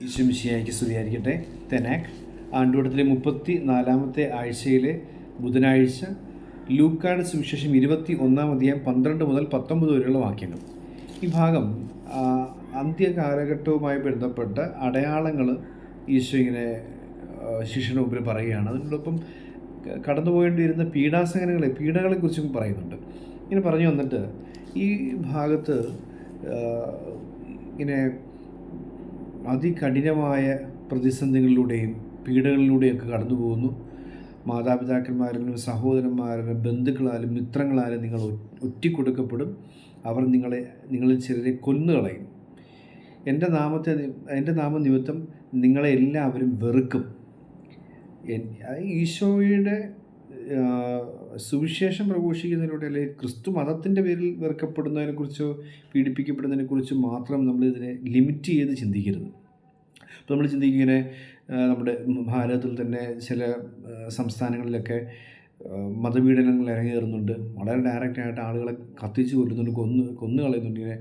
ഈശ്വമിശിയായിക്ക് സ്തുതിയായിരിക്കട്ടെ. തെനാക്ക് ആണ്ടുവട്ടത്തിലെ 34-ാമത്തെ ആഴ്ചയിലെ ബുധനാഴ്ച, ലൂക്കായുടെ സുവിശേഷം 21-ാം അധ്യായം 12 മുതൽ 19 വരെയുള്ള വാക്യങ്ങൾ. ഈ ഭാഗം അന്ത്യകാലഘട്ടവുമായി ബന്ധപ്പെട്ട അടയാളങ്ങൾ ഈശോ ഇങ്ങനെ ശിഷ്യന് മുമ്പിൽ പറയുകയാണ്. അതിനോടൊപ്പം കടന്നുപോകേണ്ടിയിരുന്ന പീഡകളെക്കുറിച്ചും പറയുന്നുണ്ട്. ഇങ്ങനെ പറഞ്ഞു വന്നിട്ട് ഈ ഭാഗത്ത് ഇങ്ങനെ അതികഠിനമായ പ്രതിസന്ധികളിലൂടെയും പീഡകളിലൂടെയൊക്കെ കടന്നു പോകുന്നു. മാതാപിതാക്കന്മാരിലും സഹോദരന്മാരിലും ബന്ധുക്കളാലും മിത്രങ്ങളാലും നിങ്ങൾ ഒറ്റിക്കൊടുക്കപ്പെടും. അവർ നിങ്ങളിൽ ചിലരെ കൊന്നുകളയും. എൻ്റെ നാമം നിമിത്തം നിങ്ങളെ എല്ലാവരും വെറുക്കും. ഈശോയുടെ സുവിശേഷം പ്രഘോഷിക്കുന്നതിലൂടെ, അല്ലെങ്കിൽ ക്രിസ്തു മതത്തിൻ്റെ പേരിൽ വെറുക്കപ്പെടുന്നതിനെക്കുറിച്ചോ പീഡിപ്പിക്കപ്പെടുന്നതിനെക്കുറിച്ചോ മാത്രം നമ്മളിതിനെ ലിമിറ്റ് ചെയ്ത് ചിന്തിക്കരുത്. അപ്പോൾ നമ്മൾ ഇങ്ങനെ നമ്മുടെ ഭാരതത്തിൽ തന്നെ ചില സംസ്ഥാനങ്ങളിലൊക്കെ മതപീഡനങ്ങൾ ഇറങ്ങിയേറുന്നുണ്ട്. വളരെ ഡയറക്റ്റായിട്ട് ആളുകളെ കത്തിച്ച് കൊല്ലുന്നുണ്ട്, കൊന്നു കളയുന്നുണ്ട്. ഇങ്ങനെ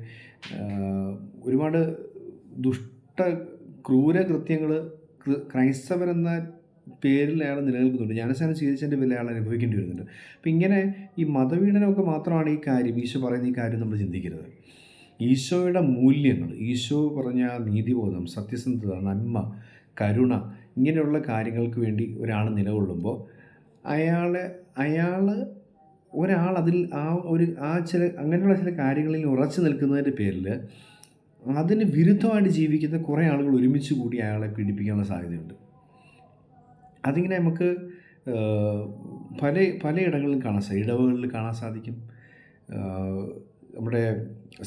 ഒരുപാട് ക്രൂര കൃത്യങ്ങൾ ക്രൈസ്തവരെന്ന പേരിൽ അയാൾ നിലനിൽക്കുന്നുണ്ട്. ജ്ഞാനസ്നാനം സ്വീകരിച്ചതിൻ്റെ പേരിൽ അയാൾ അനുഭവിക്കേണ്ടി വരുന്നുണ്ട്. അപ്പോൾ ഇങ്ങനെ ഈ മതപീഡനമൊക്കെ മാത്രമാണ് ഈ കാര്യം, ഈശോ പറയുന്ന ഈ കാര്യം നമ്മൾ ചിന്തിക്കരുത്. ഈശോയുടെ മൂല്യങ്ങൾ, ഈശോ പറഞ്ഞ നീതിബോധം, സത്യസന്ധത, നന്മ, കരുണ, ഇങ്ങനെയുള്ള കാര്യങ്ങൾക്ക് വേണ്ടി ഒരാൾ നിലകൊള്ളുമ്പോൾ ഒരാൾ അതിൽ അങ്ങനെയുള്ള ചില കാര്യങ്ങളിൽ ഉറച്ചു നിൽക്കുന്നതിൻ്റെ പേരിൽ അതിന് വിരുദ്ധമായിട്ട് ജീവിക്കുന്ന കുറേ ആളുകൾ ഒരുമിച്ച് കൂടി അയാളെ പീഡിപ്പിക്കാനുള്ള സാധ്യതയുണ്ട്. അതിങ്ങനെ നമുക്ക് പലയിടങ്ങളിലും ഇടവകളിൽ കാണാൻ സാധിക്കും. നമ്മുടെ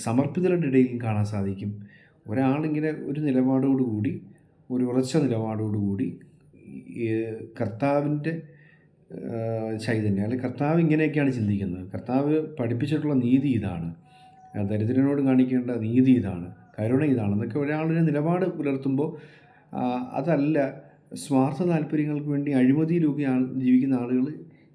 സമർപ്പിതരുടെ ഇടയിൽ കാണാൻ സാധിക്കും. ഒരാളിങ്ങനെ ഒരു നിലപാടോടുകൂടി, ഒരു ഉറച്ച നിലപാടോടുകൂടി കർത്താവിൻ്റെ ചൈതന്യം, അല്ലെങ്കിൽ കർത്താവ് ഇങ്ങനെയൊക്കെയാണ് ചിന്തിക്കുന്നത്, കർത്താവ് പഠിപ്പിച്ചിട്ടുള്ള നീതി ഇതാണ്, ദരിദ്രനോട് കാണിക്കേണ്ട നീതി ഇതാണ്, കരുണ ഇതാണെന്നൊക്കെ ഒരാളൊരു നിലപാട് പുലർത്തുമ്പോൾ അതല്ല സ്വാർത്ഥ താല്പര്യങ്ങൾക്ക് വേണ്ടി അഴിമതിയിലൊക്കെ ജീവിക്കുന്ന ആളുകൾ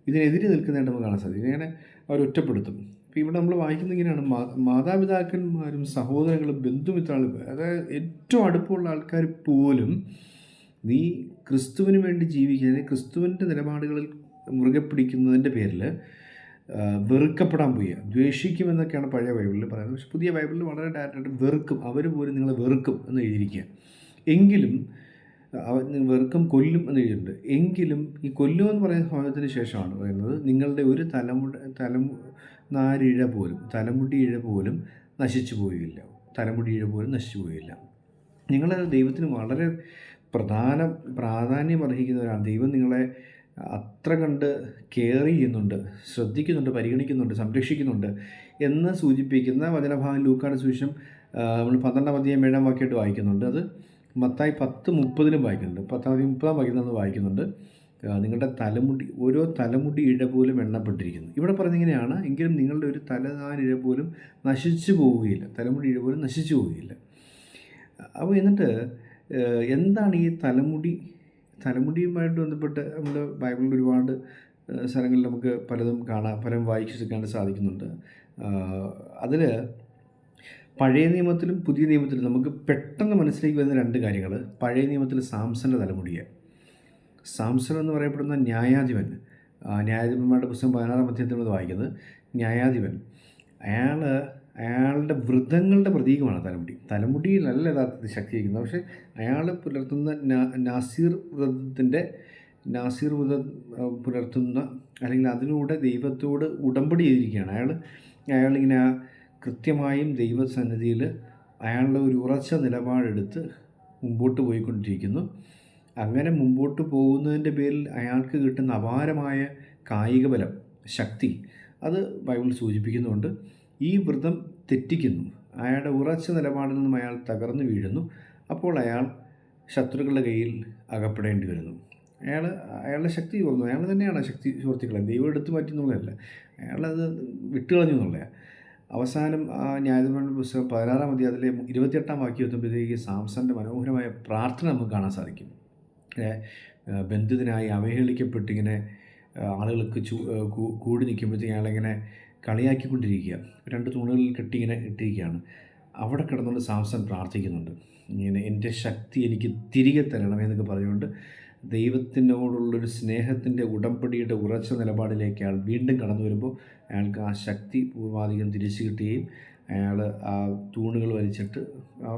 ഇതിനെതിരെ നിൽക്കുന്നതായിട്ട് നമുക്ക് കാണാൻ സാധിക്കും. ഇങ്ങനെ അവർ ഒറ്റപ്പെടുത്തും. ഇപ്പോൾ ഇവിടെ നമ്മൾ വായിക്കുന്നത് ഇങ്ങനെയാണ്: മാതാപിതാക്കന്മാരും സഹോദരങ്ങളും ബന്ധുമിത്രാളും, അതായത് ഏറ്റവും അടുപ്പമുള്ള ആൾക്കാർ പോലും നീ ക്രിസ്തുവിന് വേണ്ടി ജീവിക്കുക, ക്രിസ്തുവിൻ്റെ നിലപാടുകളിൽ മുറുകെ പിടിക്കുന്നതിൻ്റെ പേരിൽ വെറുക്കപ്പെടാൻ പോവുക, ദ്വേഷിക്കുമെന്നൊക്കെയാണ് പഴയ ബൈബിളിൽ പറയുന്നത്. പക്ഷേ പുതിയ ബൈബിളിൽ വളരെ ഡയറക്റ്റായിട്ട് വെറുക്കും, അവർ പോലും നിങ്ങളെ വെറുക്കും എന്ന് എഴുതിയിരിക്കുക. എങ്കിലും വെറുക്കും, കൊല്ലും എന്ന് എഴുതിയിട്ടുണ്ട്. എങ്കിലും ഈ കൊല്ലുമെന്ന് പറയുന്ന ഭാഗത്തിന് ശേഷമാണ് പറയുന്നത്, നിങ്ങളുടെ ഒരു തലമുടി ഇഴ പോലും നശിച്ചു പോവുകയില്ല. നിങ്ങൾ ദൈവത്തിന് വളരെ പ്രാധാന്യം അർഹിക്കുന്നവരാണ്. ദൈവം നിങ്ങളെ അത്ര കണ്ട് കെയർ ചെയ്യുന്നുണ്ട്, ശ്രദ്ധിക്കുന്നുണ്ട്, പരിഗണിക്കുന്നുണ്ട്, സംരക്ഷിക്കുന്നുണ്ട് എന്ന് സൂചിപ്പിക്കുന്ന വചനഭാഗം ലൂക്കായുടെ സുവിശേഷം നമ്മൾ 12-ാം അധ്യായം 7-ാം വാക്യമായിട്ട് വായിക്കുന്നുണ്ട്. അത് മത്തായി 10:30 വായിക്കുന്നുണ്ട്. 10:30 വാക്യത്തിൽ വായിക്കുന്നുണ്ട്, നിങ്ങളുടെ ഓരോ തലമുടി ഇഴ പോലും എണ്ണപ്പെട്ടിരിക്കുന്നു. ഇവിടെ പറഞ്ഞിങ്ങനെയാണ്: എങ്കിലും നിങ്ങളുടെ ഒരു തലനാരിഴ പോലും നശിച്ചു പോവുകയില്ല. അപ്പോൾ എന്നിട്ട് എന്താണ് ഈ തലമുടിയുമായിട്ട് ബന്ധപ്പെട്ട് നമ്മൾ ബൈബിളിൽ ഒരുപാട് സ്ഥലങ്ങളിൽ നമുക്ക് പലതും വായിച്ചെടുക്കാൻ സാധിക്കുന്നുണ്ട്. അതിൽ പഴയ നിയമത്തിലും പുതിയ നിയമത്തിലും നമുക്ക് പെട്ടെന്ന് മനസ്സിലേക്ക് വരുന്ന രണ്ട് കാര്യങ്ങൾ. പഴയ നിയമത്തിൽ സാംസൻ്റെ തലമുടിയാണ്. സാംസൺ എന്ന് പറയപ്പെടുന്ന ന്യായാധിപന്മാരുടെ പുസ്തകം 16-ാം അധ്യായത്തിൽ വായിക്കുന്നത്. ന്യായാധിപൻ, അയാളുടെ വ്രതങ്ങളുടെ പ്രതീകമാണ് തലമുടിയിലല്ല യഥാർത്ഥത്തിൽ ശക്തിയിരിക്കുന്നത്. പക്ഷേ അയാൾ പുലർത്തുന്ന നാസീർ വ്രതം പുലർത്തുന്ന, അല്ലെങ്കിൽ അതിലൂടെ ദൈവത്തോട് ഉടമ്പടി ചെയ്തിരിക്കുകയാണ് അയാളിങ്ങനെ കൃത്യമായും ദൈവസന്നിധിയിൽ അയാളുടെ ഒരു ഉറച്ച നിലപാടെടുത്ത് മുമ്പോട്ട് പോയിക്കൊണ്ടിരിക്കുന്നു. അങ്ങനെ മുമ്പോട്ട് പോകുന്നതിൻ്റെ പേരിൽ അയാൾക്ക് കിട്ടുന്ന അപാരമായ കായിക ബലം, ശക്തി, അത് ബൈബിൾ സൂചിപ്പിക്കുന്നുണ്ട്. ഈ വ്രതം തെറ്റിക്കുന്നു, അയാളുടെ ഉറച്ച നിലപാടിൽ നിന്നും അയാൾ തകർന്നു വീഴുന്നു. അപ്പോൾ അയാൾ ശത്രുക്കളുടെ കയ്യിൽ അകപ്പെടേണ്ടി വരുന്നു. അയാളുടെ ശക്തി ചോർന്നു. അയാൾ തന്നെയാണ് ശക്തി ചോർത്തിക്കളയുന്നത്. ദൈവം എടുത്തു മാറ്റി എന്നുള്ളതല്ല, അയാളത് വിട്ടുകളഞ്ഞു എന്നുള്ളതാണ്. അവസാനം ന്യായാധിപന്മാരുടെ പുസ്തകം 16-ാം അധ്യായത്തിലെ 28-ാം വാക്യം എത്തുമ്പോഴത്തേക്ക് സാംസൻ്റെ മനോഹരമായ പ്രാർത്ഥന നമുക്ക് കാണാൻ സാധിക്കും. ബന്ധിതനായി അവഹേളിക്കപ്പെട്ടിങ്ങനെ ആളുകൾക്ക് കൂടി നിൽക്കുമ്പോഴത്തേക്ക് അയാളിങ്ങനെ കളിയാക്കിക്കൊണ്ടിരിക്കുക. രണ്ട് തൂണുകളിൽ കെട്ടിങ്ങനെ ഇട്ടിരിക്കുകയാണ്. അവിടെ കിടന്നുകൊണ്ട് സാംസൺ പ്രാർത്ഥിക്കുന്നുണ്ട്. ഇങ്ങനെ എൻ്റെ ശക്തി എനിക്ക് തിരികെ തരണമേ എന്നൊക്കെ പറഞ്ഞുകൊണ്ട് ദൈവത്തിനോടുള്ളൊരു സ്നേഹത്തിൻ്റെ ഉടമ്പടിയുടെ ഉറച്ച നിലപാടിലേക്ക് അയാൾ വീണ്ടും കടന്നു വരുമ്പോൾ അയാൾക്ക് ആ ശക്തി പൂർവാധികം തിരിച്ചു കിട്ടുകയും അയാൾ ആ തൂണുകൾ വലിച്ചിട്ട്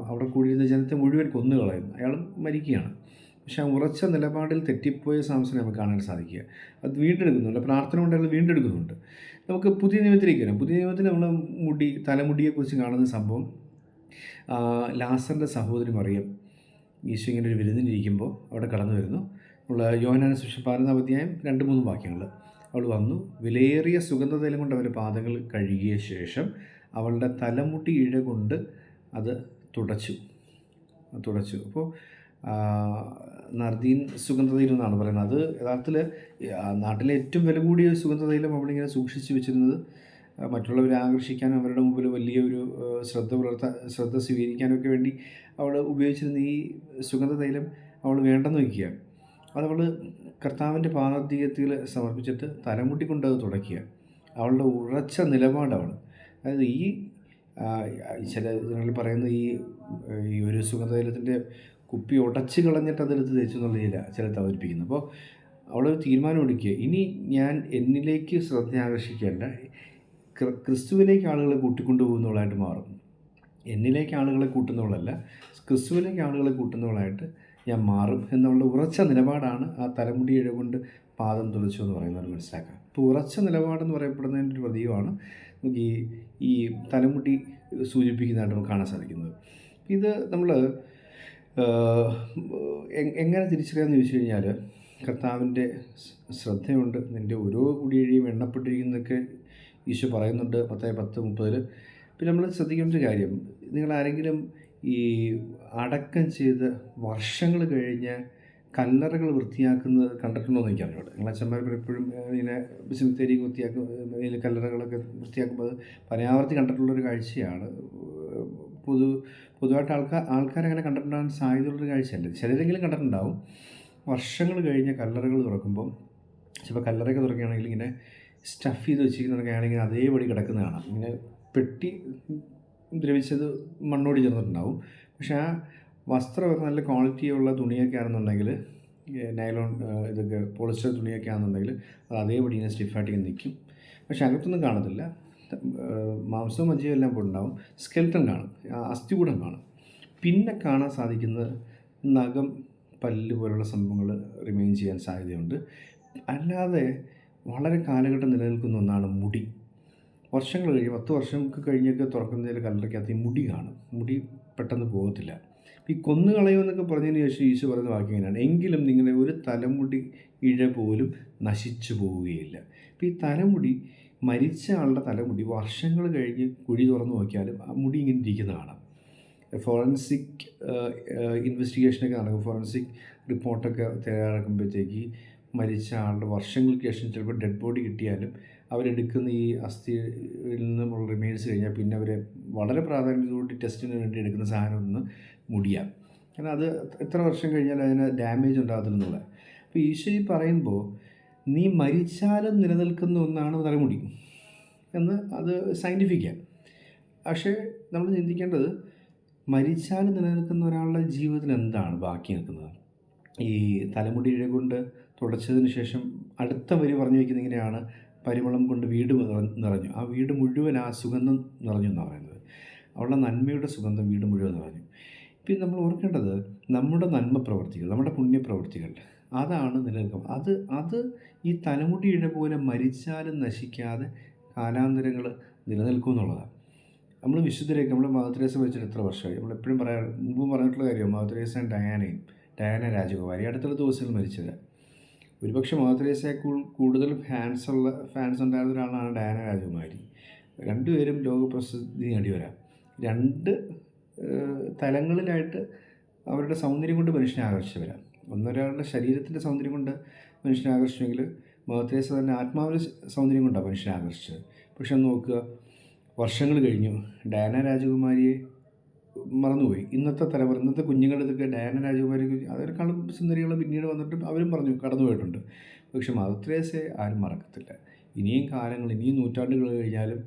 അവിടെ കൂടിയിരുന്ന ജനത്തെ മുഴുവൻ കൊന്നുകളയുന്നു. അയാൾ മരിക്കുകയാണ്. പക്ഷേ ആ ഉറച്ച നിലപാടിൽ തെറ്റിപ്പോയ സാംസനെ നമുക്ക് കാണാൻ സാധിക്കുക. അത് വീണ്ടെടുക്കുന്നുണ്ട്. പ്രാർത്ഥന കൊണ്ട് അയാൾ വീണ്ടെടുക്കുന്നുണ്ട്. നമുക്ക് പുതിയ നിയമത്തിലേക്ക് വരാം. പുതിയ നിയമത്തിൽ നമ്മൾ തലമുടിയെക്കുറിച്ച് കാണുന്ന സംഭവം, ലാസറിൻ്റെ സഹോദരി മറിയം ഈശോ ഇങ്ങനെ ഒരു വിരുന്നിനിരിക്കുമ്പോൾ അവിടെ കടന്നു വരുന്നു. നമ്മൾ യോഹന്നാന്റെ സുവിശേഷം 14-ാം അധ്യായം 2-3 വാക്യങ്ങൾ. അവൾ വന്നു, വിലയേറിയ സുഗന്ധതൈലം കൊണ്ട് അവൻ്റെ പാദങ്ങൾ കഴുകിയ ശേഷം അവളുടെ തലമുടി ഇഴ കൊണ്ട് അത് തുടച്ചു. അപ്പോൾ നർദീൻ സുഗന്ധതൈലം എന്നാണ് പറയുന്നത്. അത് യഥാർത്ഥത്തിൽ നാട്ടിലെ ഏറ്റവും വില കൂടിയ സുഗന്ധതൈലം അവളിങ്ങനെ സൂക്ഷിച്ച് വെച്ചിരുന്നത് മറ്റുള്ളവരെ ആകർഷിക്കാനും അവരുടെ മുമ്പിൽ വലിയൊരു ശ്രദ്ധ സ്വീകരിക്കാനൊക്കെ വേണ്ടി അവൾ ഉപയോഗിച്ചിരുന്ന ഈ സുഗന്ധതൈലം അവൾ വേണ്ടെന്ന് വയ്ക്കുക. അതവൾ കർത്താവിൻ്റെ പാദാന്ത്യത്തിൽ സമർപ്പിച്ചിട്ട് തലമുടി കൊണ്ട് അത് തുടയ്ക്കുക. അവളുടെ ഉറച്ച നിലപാടാണ്. അതായത് ഈ ചില ഇതിനുള്ളിൽ പറയുന്ന ഈ ഒരു സുഗന്ധതൈലത്തിൻ്റെ കുപ്പി ഉടച്ച് കളഞ്ഞിട്ട് അതെടുത്ത് തേച്ചു എന്നുള്ള ചിലത്ത് അവതരിപ്പിക്കുന്നു. അപ്പോൾ അവൾ തീരുമാനം എടുക്കുക, ഇനി ഞാൻ എന്നിലേക്ക് ശ്രദ്ധ ആകർഷിക്കുകയല്ല, ക്രിസ്തുവിലേക്ക് ആളുകളെ കൂട്ടിക്കൊണ്ടുപോകുന്നവളായിട്ട് മാറും. എന്നിലേക്ക് ആളുകളെ കൂട്ടുന്നവളല്ല, ക്രിസ്തുവിലേക്ക് ആളുകളെ കൂട്ടുന്നവളായിട്ട് ഞാൻ മാറും എന്നുള്ള ഉറച്ച നിലപാടാണ് ആ തലമുടി ഇഴ കൊണ്ട് പാദം തുളച്ചു എന്ന് പറയുന്നത് മനസ്സിലാക്കാം. അപ്പോൾ ഉറച്ച നിലപാടെന്ന് പറയപ്പെടുന്നതിൻ്റെ ഒരു പ്രതീകമാണ് നമുക്ക് ഈ തലമുടി സൂചിപ്പിക്കുന്നതായിട്ട് നമുക്ക് കാണാൻ സാധിക്കുന്നത്. ഇത് നമ്മൾ എങ്ങനെ തിരിച്ചറിയാമെന്ന് ചോദിച്ചു കഴിഞ്ഞാൽ, കർത്താവിൻ്റെ ശ്രദ്ധയുണ്ട്. നിൻ്റെ ഓരോ കുടിയിഴയും എണ്ണപ്പെട്ടിരിക്കുന്നതൊക്കെ ഈശോ പറയുന്നുണ്ട് മത്തായി 10:30. പിന്നെ നമ്മൾ ശ്രദ്ധിക്കേണ്ട ഒരു കാര്യം, നിങ്ങളാരെങ്കിലും ഈ അടക്കം ചെയ്ത് വർഷങ്ങൾ കഴിഞ്ഞ് കല്ലറകൾ വൃത്തിയാക്കുന്നത് കണ്ടിട്ടുണ്ടോ എന്ന് എനിക്കറിയില്ല. നിങ്ങൾ അച്ഛന്മാർ പലപ്പോഴും ഇങ്ങനെ സെമിത്തേരി ഇതിൽ കല്ലറകളൊക്കെ വൃത്തിയാക്കുമ്പോൾ പരമാവധി കണ്ടിട്ടുള്ളൊരു കാഴ്ചയാണ്. പൊതുവായിട്ട് ആൾക്കാരങ്ങനെ കണ്ടിട്ടുണ്ടാകാൻ സാധ്യതയുള്ളൊരു കാഴ്ചയല്ല. ചിലരെങ്കിലും കണ്ടിട്ടുണ്ടാവും. വർഷങ്ങൾ കഴിഞ്ഞ കല്ലറകൾ തുറക്കുമ്പം, ചിലപ്പോൾ കല്ലറയൊക്കെ തുറക്കുകയാണെങ്കിൽ ഇങ്ങനെ സ്റ്റഫ് ചെയ്ത് വെച്ചിരിക്കുന്നതൊക്കെ ആണെങ്കിൽ അതേപടി കിടക്കുന്ന കാണാം. ഇങ്ങനെ പെട്ടി ദ്രവിച്ചത് മണ്ണോട് ചേർന്നിട്ടുണ്ടാവും. പക്ഷേ ആ വസ്ത്രമൊക്കെ നല്ല ക്വാളിറ്റിയുള്ള തുണിയൊക്കെ ആണെന്നുണ്ടെങ്കിൽ, നൈലോൺ ഇതൊക്കെ പോളിസ്റ്റർ തുണിയൊക്കെ ആണെന്നുണ്ടെങ്കിൽ അത് അതേപടി ഇങ്ങനെ സ്റ്റിഫായിട്ട് ഇങ്ങനെ നിൽക്കും. പക്ഷെ അകത്തൊന്നും കാണത്തില്ല. മാംസവും മജ്ജയും എല്ലാം ഉണ്ടാവും. സ്കെൽട്ടൺ കാണും, അസ്ഥികൂടം കാണും. പിന്നെ കാണാൻ സാധിക്കുന്നത് നഖം, പല്ല് പോലുള്ള സംഭവങ്ങൾ റിമെയിൻ ചെയ്യാൻ സാധ്യതയുണ്ട്. അല്ലാതെ വളരെ കാലഘട്ടം നിലനിൽക്കുന്ന ഒന്നാണ് മുടി. വർഷങ്ങൾ കഴിഞ്ഞ് 10 വർഷമൊക്കെ കഴിഞ്ഞൊക്കെ തുറക്കുന്നതിൽ കല്ലറയ്ക്കകത്ത് ഈ മുടി കാണും. മുടി പെട്ടെന്ന് പോകത്തില്ല. ഈ കൊന്നു കളയുമെന്നൊക്കെ പറഞ്ഞതിന് ശേഷം ഈശോ പറയുന്ന വാക്യം ഇങ്ങനെയാണ്, എങ്കിലും നിങ്ങളുടെ ഒരു തലമുടി ഇഴ പോലും നശിച്ചു പോവുകയില്ല. അപ്പോൾ ഈ തലമുടി, മരിച്ച ആളുടെ തലമുടി വർഷങ്ങൾ കഴിഞ്ഞ് കുഴി തുറന്ന് നോക്കിയാലും ആ മുടി ഇങ്ങനെ ഇരിക്കുന്ന കാണാം. ഫോറൻസിക് ഇൻവെസ്റ്റിഗേഷനൊക്കെ നടക്കും. ഫോറൻസിക് റിപ്പോർട്ടൊക്കെ തയ്യാറാക്കുമ്പോഴത്തേക്ക് മരിച്ച ആളുടെ വർഷങ്ങൾക്ക് ശേഷം ചിലപ്പോൾ ഡെഡ് ബോഡി കിട്ടിയാലും അവരെടുക്കുന്ന ഈ അസ്ഥിയിൽ നിന്നുള്ള റിമെയിൻസ് കഴിഞ്ഞാൽ പിന്നെ അവർ വളരെ പ്രാധാന്യത്തോടെ ടെസ്റ്റിന് വേണ്ടി എടുക്കുന്ന സാധനം ഒന്ന് മുടിയാണ്. കാരണം അത് എത്ര വർഷം കഴിഞ്ഞാൽ അതിന് ഡാമേജ് ഉണ്ടാകത്തില്ലെന്നുള്ളത്. അപ്പോൾ ഈശോ പറയുമ്പോൾ നീ മരിച്ചാലും നിലനിൽക്കുന്ന ഒന്നാണ് തലമുടി എന്ന്, അത് സയൻറ്റിഫിക്കാണ്. പക്ഷേ നമ്മൾ ചിന്തിക്കേണ്ടത്, മരിച്ചാലും നിലനിൽക്കുന്ന ഒരാളുടെ ജീവിതത്തിൽ എന്താണ് ബാക്കി നിൽക്കുന്നത്? ഈ തലമുടിയിഴ കൊണ്ട് തുടച്ചതിന് ശേഷം അടുത്ത വരി പറഞ്ഞു വയ്ക്കുന്നത് ഇങ്ങനെയാണ്, പരിമളം കൊണ്ട് വീട് നിറഞ്ഞു. ആ വീട് മുഴുവൻ ആ സുഗന്ധം നിറഞ്ഞു എന്നാണ് പറയുന്നത്. അവളുടെ നന്മയുടെ സുഗന്ധം വീട് മുഴുവൻ നിറഞ്ഞു. പിന്നെ നമ്മൾ ഓർക്കേണ്ടത്, നമ്മുടെ നന്മ പ്രവർത്തികൾ, നമ്മുടെ പുണ്യപ്രവർത്തികൾ, അതാണ് നിലനിൽക്കുന്നത്. അത് ഈ തലമുടിയിഴ പോലെ മരിച്ചാലും നശിക്കാതെ കാലാന്തരങ്ങൾ നിലനിൽക്കും എന്നുള്ളതാണ്. നമ്മൾ വിശുദ്ധരേക്ക്, നമ്മൾ മദർ തെരേസ മരിച്ചിട്ട് എത്ര വർഷമായി? നമ്മളെപ്പോഴും മുമ്പ് പറഞ്ഞിട്ടുള്ള കാര്യം, മദർ തെരേസയും ഡയാന രാജകുമാരി അടുത്തുള്ള ദിവസങ്ങളിൽ മരിച്ചത്. ഒരുപക്ഷെ മദർ തെരേസയേക്കാൾ കൂടുതൽ ഫാൻസ് ഉണ്ടായിരുന്ന ഒരാളാണ് ഡയാന രാജകുമാരി. രണ്ടുപേരും ലോകപ്രസിദ്ധി നേടിവരാം. 2 തലങ്ങളിലായിട്ട് അവരുടെ സൗന്ദര്യം കൊണ്ട് മനുഷ്യനെ ആകർഷിച്ചവരാം. ഒന്നൊരാളുടെ ശരീരത്തിൻ്റെ സൗന്ദര്യം കൊണ്ട് മനുഷ്യനെ ആകർഷിച്ചെങ്കിൽ മദർ തെരേസ തന്നെ ആത്മാവിൻ്റെ സൗന്ദര്യം കൊണ്ടാണ് മനുഷ്യനെ ആകർഷിച്ചത്. പക്ഷെ നോക്കുക, വർഷങ്ങൾ കഴിഞ്ഞു, ഡയാന രാജകുമാരിയെ മറന്നുപോയി. ഇന്നത്തെ തലമുറ, ഇന്നത്തെ കുഞ്ഞുങ്ങളുടെ ഇതൊക്കെ ഡയാന രാജകുമാരിക്ക് അതിനേക്കാളും സുന്ദരികൾ പിന്നീട് വന്നിട്ട് അവരും പറഞ്ഞു കടന്നുപോയിട്ടുണ്ട്. പക്ഷെ മദർ തെരേസയെ ആരും മറക്കത്തില്ല. ഇനിയും കാലങ്ങൾ, ഇനിയും നൂറ്റാണ്ടുകൾ കഴിഞ്ഞാലും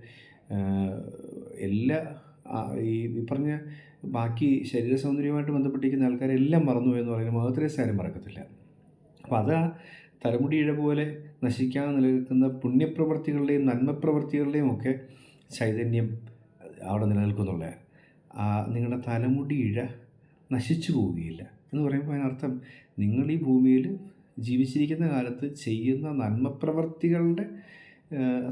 എല്ലാ ഈ പറഞ്ഞ ബാക്കി ശരീര സൗന്ദര്യവുമായിട്ട് ബന്ധപ്പെട്ടിരിക്കുന്ന ആൾക്കാരെല്ലാം മറന്നു എന്ന് പറയുന്നത് മദർ തെരേസ ആരും മറക്കത്തില്ല. അപ്പോൾ അത് ആ തലമുടിയിഴ പോലെ നശിക്കാതെ നിലനിൽക്കുന്ന പുണ്യപ്രവർത്തികളുടെയും നന്മപ്രവർത്തികളുടെയും ഒക്കെ ചൈതന്യം അവിടെ നിലനിൽക്കുന്നുള്ള നിങ്ങളുടെ തലമുടി ഇഴ നശിച്ചു പോവുകയില്ല എന്ന് പറയുമ്പോൾ അതിനർത്ഥം നിങ്ങൾ ഈ ഭൂമിയിൽ ജീവിച്ചിരിക്കുന്ന കാലത്ത് ചെയ്യുന്ന നന്മപ്രവർത്തികളുടെ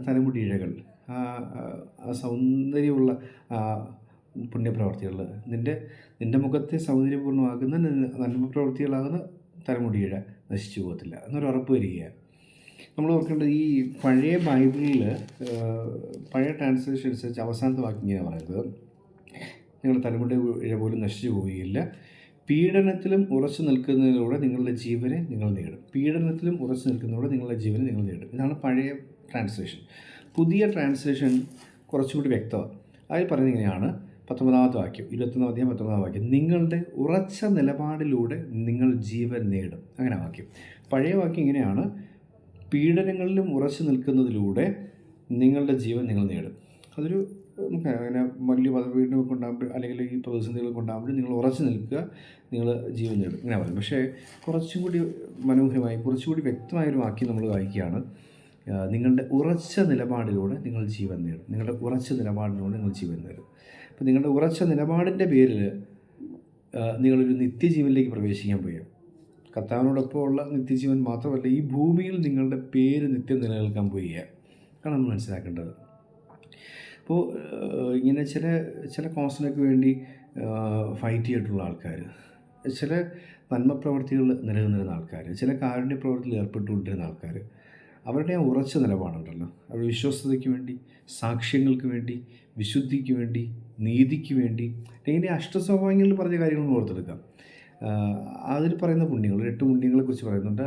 തലമുടി ഇഴകൾ, ആ സൗന്ദര്യമുള്ള പുണ്യപ്രവർത്തികൾ, നിൻ്റെ മുഖത്തെ സൗന്ദര്യപൂർണ്ണമാക്കുന്ന നന്മപ്രവർത്തികളാകുന്ന തലമുടിയിഴ നശിച്ചു പോകത്തില്ല എന്നൊരു ഉറപ്പ് വരികയാണ്. നമ്മൾ ഓർക്കേണ്ടത് ഈ പഴയ ബൈബിളിൽ പഴയ ട്രാൻസ്ലേഷൻ അനുസരിച്ച് അവസാനത്തെ വാക്യം ഇങ്ങനെ പറയുന്നത്, നിങ്ങളുടെ തലമുടി ഇഴ പോലും നശിച്ചു പോവുകയില്ല, പീഡനത്തിലും ഉറച്ചു നിൽക്കുന്നതിലൂടെ നിങ്ങളുടെ ജീവനെ നിങ്ങൾ നേടും. പീഡനത്തിലും ഉറച്ചു നിൽക്കുന്നതിലൂടെ നിങ്ങളുടെ ജീവനെ നിങ്ങൾ നേടും. ഇതാണ് പഴയ ട്രാൻസ്ലേഷൻ. പുതിയ ട്രാൻസ്ലേഷൻ കുറച്ചുകൂടി വ്യക്തമാണ്. അതിൽ പറയുന്നത് ഇങ്ങനെയാണ്, 19-ാമത്തെ വാക്യം, 21-ാം അധ്യായം 19-ാം വാക്യം, നിങ്ങളുടെ ഉറച്ച നിലപാടിലൂടെ നിങ്ങൾ ജീവൻ നേടും. അങ്ങനെ വാക്യം. പഴയ വാക്യം ഇങ്ങനെയാണ്, പീഡനങ്ങളിലും ഉറച്ചു നിൽക്കുന്നതിലൂടെ നിങ്ങളുടെ ജീവൻ നിങ്ങൾ നേടും. അതൊരു നമുക്ക് അങ്ങനെ വലിയ പദപീഡനമൊക്കെ ഉണ്ടാകുമ്പോൾ അല്ലെങ്കിൽ ഈ പ്രതിസന്ധികളൊക്കെ ഉണ്ടാകുമ്പോൾ നിങ്ങൾ ഉറച്ചു നിൽക്കുക, നിങ്ങൾ ജീവൻ നേടും, ഇങ്ങനെ പറയും. പക്ഷേ കുറച്ചും കൂടി മനോഹരമായി, കുറച്ചുകൂടി വ്യക്തമായൊരു വാക്യം നമ്മൾ വായിക്കുകയാണ്, നിങ്ങളുടെ ഉറച്ച നിലപാടിലൂടെ നിങ്ങൾ ജീവൻ നേടും. നിങ്ങളുടെ ഉറച്ച നിലപാടിലൂടെ നിങ്ങൾ ജീവൻ നേടും. അപ്പോൾ നിങ്ങളുടെ ഉറച്ച നിലപാടിൻ്റെ പേരിൽ നിങ്ങളൊരു നിത്യജീവനിലേക്ക് പ്രവേശിക്കാൻ പോയി. കർത്താവിനോടൊപ്പം ഉള്ള നിത്യജീവൻ മാത്രമല്ല, ഈ ഭൂമിയിൽ നിങ്ങളുടെ പേര് നിത്യം നിലനിൽക്കാൻ പോയി ആണ് നമ്മൾ മനസ്സിലാക്കേണ്ടത്. അപ്പോൾ ഇങ്ങനെ ചില കോസിനൊക്കെ വേണ്ടി ഫൈറ്റ് ചെയ്തിട്ടുള്ള ആൾക്കാർ, ചില നന്മപ്രവർത്തികൾ നിലനിന്നിരുന്ന ആൾക്കാർ, ചില കാരുണ്യ പ്രവർത്തിയിൽ ഏർപ്പെട്ടുകൊണ്ടിരുന്ന ആൾക്കാർ, അവരുടെ ആ ഉറച്ച നിലപാടുണ്ടല്ലോ, അവരുടെ വിശ്വസ്തതയ്ക്ക് വേണ്ടി, സാക്ഷ്യങ്ങൾക്ക് വേണ്ടി, വിശുദ്ധിക്ക് വേണ്ടി, നീതിക്ക് വേണ്ടി, ഇങ്ങനെ അഷ്ടസ്വഭാവങ്ങളിൽ പറഞ്ഞ കാര്യങ്ങൾ ഓർത്തെടുക്കാം. അതിൽ പറയുന്ന പുണ്യങ്ങൾ, 8 പുണ്യങ്ങളെക്കുറിച്ച് പറയുന്നുണ്ട്.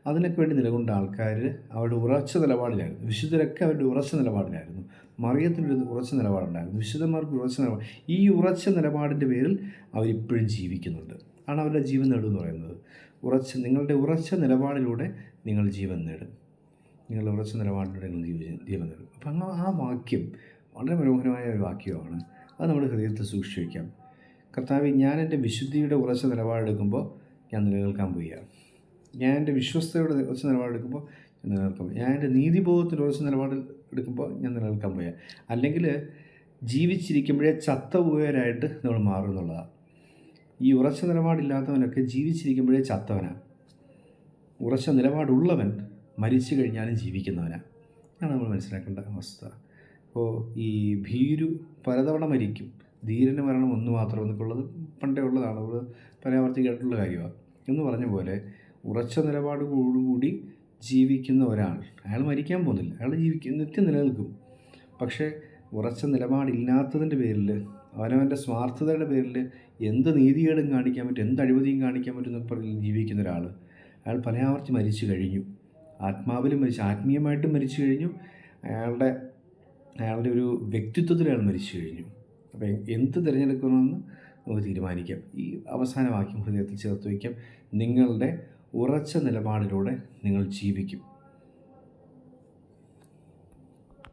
അതിനൊക്കെ വേണ്ടി നിലകൊണ്ട ആൾക്കാർ അവരുടെ ഉറച്ച നിലപാടിലായിരുന്നു. വിശുദ്ധരൊക്കെ അവരുടെ ഉറച്ച നിലപാടിലായിരുന്നു. മറിയത്തിനൊരു ഉറച്ച നിലപാടുണ്ടായിരുന്നു, വിശുദ്ധന്മാർക്ക് ഉറച്ച നിലപാട്. ഈ ഉറച്ച നിലപാടിൻ്റെ പേരിൽ അവരിപ്പോഴും ജീവിക്കുന്നുണ്ട്. ആണ് അവരുടെ ജീവൻ നേടുമെന്ന് പറയുന്നത്. നിങ്ങളുടെ ഉറച്ച നിലപാടിലൂടെ നിങ്ങൾ ജീവൻ നേടും. നിങ്ങളുടെ ഉറച്ച നിലപാടിലൂടെ നിങ്ങൾ ജീവൻ നേടും. അപ്പം ആ വാക്യം വളരെ മനോഹരമായ ഒരു വാക്യമാണ്. അത് നമ്മുടെ ഹൃദയത്തിൽ സൂക്ഷിച്ചു വയ്ക്കാം. കർത്താവേ, ഞാൻ എൻ്റെ വിശുദ്ധിയുടെ ഉറച്ച നിലപാടെടുക്കുമ്പോൾ ഞാൻ നിലനിൽക്കാൻ പോവുക. ഞാൻ എൻ്റെ വിശ്വസ്തയുടെ ഉറച്ച നിലപാടെടുക്കുമ്പോൾ ഞാൻ നിലനിൽക്കാൻ പോവുക. ഞാൻ എൻ്റെ നീതിബോധത്തിൻ്റെ ഉറച്ച നിലപാട് എടുക്കുമ്പോൾ ഞാൻ നിലനിൽക്കാൻ പോവുക. അല്ലെങ്കിൽ ജീവിച്ചിരിക്കുമ്പോഴേ ചത്തപോയവരായിട്ട് നമ്മൾ മാറും എന്നുള്ളതാണ്. ഈ ഉറച്ച നിലപാടില്ലാത്തവനൊക്കെ ജീവിച്ചിരിക്കുമ്പോഴേ ചത്തവനാണ്. ഉറച്ച നിലപാടുള്ളവൻ മരിച്ചു കഴിഞ്ഞാലും ജീവിക്കുന്നവനാണ്. അതാണ് നമ്മൾ മനസ്സിലാക്കേണ്ട അവസ്ഥ. അപ്പോൾ ഈ ഭീരു പലതവണ മരിക്കും, ധീരന് മരണം ഒന്ന് മാത്രം എന്നൊക്കെ ഉള്ളത് പണ്ടേ ഉള്ളതാണ്, അത് പരാവർത്തിക്കായിട്ടുള്ള കാര്യമാണ്. എന്ന് പറഞ്ഞ പോലെ ഉറച്ച നിലപാടോടുകൂടി ജീവിക്കുന്ന ഒരാൾ, അയാൾ മരിക്കാൻ പോകുന്നില്ല, അയാൾ നിത്യം നിലനിൽക്കും. പക്ഷേ ഉറച്ച നിലപാടില്ലാത്തതിൻ്റെ പേരിൽ, അവനവൻ്റെ സ്വാർത്ഥതയുടെ പേരിൽ എന്ത് നീതികേടും കാണിക്കാൻ പറ്റും, എന്ത് അഴിമതിയും കാണിക്കാൻ പറ്റും എന്നൊക്കെ പറഞ്ഞ് ജീവിക്കുന്ന ഒരാൾ, അയാൾ പലയാവർത്തി മരിച്ചു കഴിഞ്ഞു. ആത്മാവിലും മരിച്ചു, ആത്മീയമായിട്ടും മരിച്ചു കഴിഞ്ഞു, അയാളുടെ ഒരു വ്യക്തിത്വത്തിൽ അയാൾ മരിച്ചു കഴിഞ്ഞു. അപ്പോൾ എന്ത് തിരഞ്ഞെടുക്കണമെന്ന് നമുക്ക് തീരുമാനിക്കാം. ഈ അവസാന വാക്യം ഹൃദയത്തിൽ ചേർത്ത് വയ്ക്കാം. നിങ്ങളുടെ ഉറച്ച നിലപാടിലൂടെ നിങ്ങൾ ജീവിക്കും.